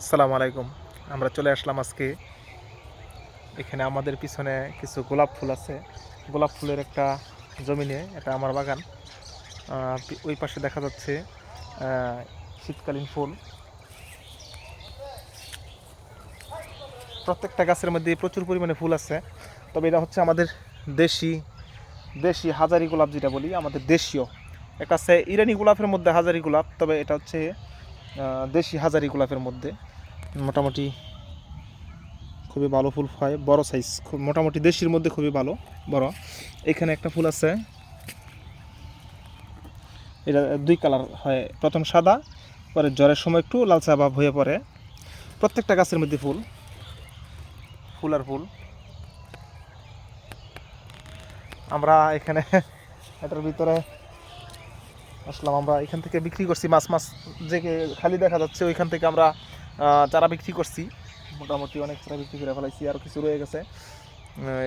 আসসালামু আলাইকুম। আমরা চলে আসলাম আজকে এখানে আমাদের পিছনে কিছু গোলাপ ফুল আছে। গোলাপ ফুলের একটা জমিনে, এটা আমার বাগান। ওই পাশে দেখা যাচ্ছে শীতকালীন ফুল। প্রত্যেকটা গাছের মধ্যে প্রচুর পরিমাণে ফুল আছে, তবে এটা হচ্ছে আমাদের দেশি দেশি হাজারি গোলাপ, যেটা বলি আমাদের দেশীয়। একটা আছে ইরানি গোলাপের মধ্যে হাজারি গোলাপ, তবে এটা হচ্ছে দেশি হাজারি গোলাপের মধ্যে। মোটামুটি খুবই ভালো ফুল হয়, বড় সাইজ, খুব মোটামুটি দেশির মধ্যে খুবই ভালো বড়। এখানে একটা ফুল আছে, এটা দুই কালার হয়, প্রথম সাদা, পরে জ্বরের সময় একটু লালচা ভাব হয়ে পড়ে। প্রত্যেকটা গাছের মধ্যে ফুল ফুল আর ফুল। আমরা এখানে এটার ভিতরে আসলাম, আমরা এখান থেকে বিক্রি করছি মাছ মাছ যে খালি দেখা যাচ্ছে, ওইখান থেকে আমরা চারা বিক্রি করছি। মোটামুটি অনেক চারা বিক্রি করে ফেলাইছি, আর কিছু রয়ে গেছে।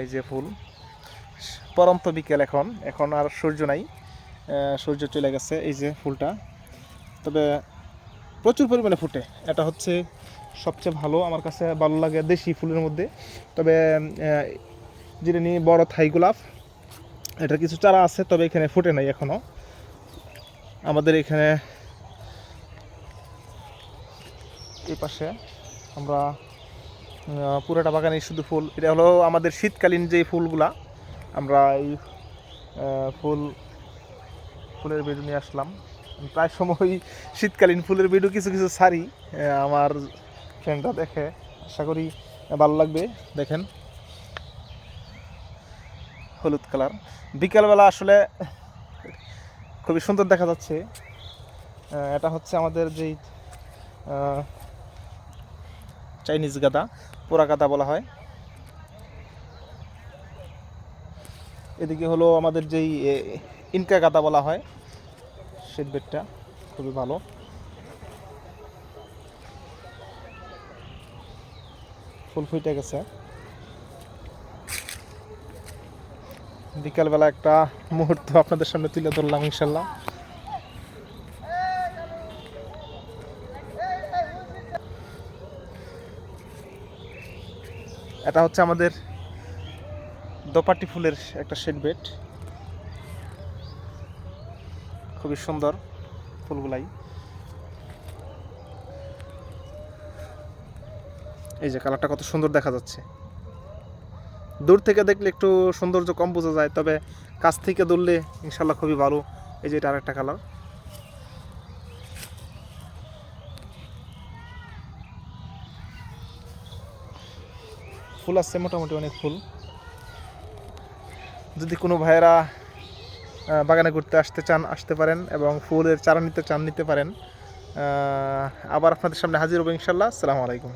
এই যে ফুল, পরন্ত বিকেল, এখন এখন আর সূর্য নাই, সূর্য চলে গেছে। এই যে ফুলটা, তবে প্রচুর পরিমাণে ফুটে। এটা হচ্ছে সবচেয়ে ভালো, আমার কাছে ভালো লাগে দেশি ফুলের মধ্যে। তবে যেটা নিয়ে বড় থাই গোলাপ, এটার কিছু চারা আছে, তবে এখানে ফুটে নাই এখনও। আমাদের এখানে এই পাশে আমরা পুরোটা বাগানে শুধু ফুল। এটা হলো আমাদের শীতকালীন যে ফুলগুলা, আমরা এই ফুলের ভিডিও নিয়ে আসলাম। প্রায় সময় শীতকালীন ফুলের ভিডিও কিছু কিছু ছাড়ি, আমার ফ্রেন্ডরা দেখে, আশা করি ভালো লাগবে। দেখেন, হলুদ কালার, বিকালবেলা আসলে খুবই সুন্দর দেখা যাচ্ছে। এটা হচ্ছে আমাদের যেই চাইনিজ গাঁদা, পোড়া গাঁদা বলা হয়। এদিকে হলো আমাদের যেই ইনকা গাঁদা বলা হয়, শীত বেডটা খুবই ভালো। ফুল ফুটে গেছে। বিকালবেলা একটা মুহূর্ত আপনাদের সামনে তুলে ধরলাম, ইনশাল্লাহ। এটা হচ্ছে আমাদের দোপাটি ফুলের একটা শেড বেড, খুবই সুন্দর ফুলগুলাই। এই যে কালারটা কত সুন্দর দেখা যাচ্ছে, দূর থেকে দেখলে একটু সৌন্দর্য কম বোঝা যায়, তবে কাছ থেকে ধরলে ইনশাল্লাহ খুবই ভালো। এই যে এটা আরেকটা কালার। ফুল আছে মোটামুটি অনেক ফুল। যদি কোনো ভাইয়েরা বাগানে ঘুরতে আসতে চান, আসতে পারেন, এবং ফুলের চারা নিতে চান, নিতে পারেন। আবার আপনাদের সামনে হাজির হবো ইনশাল্লাহ। আসসালামু আলাইকুম।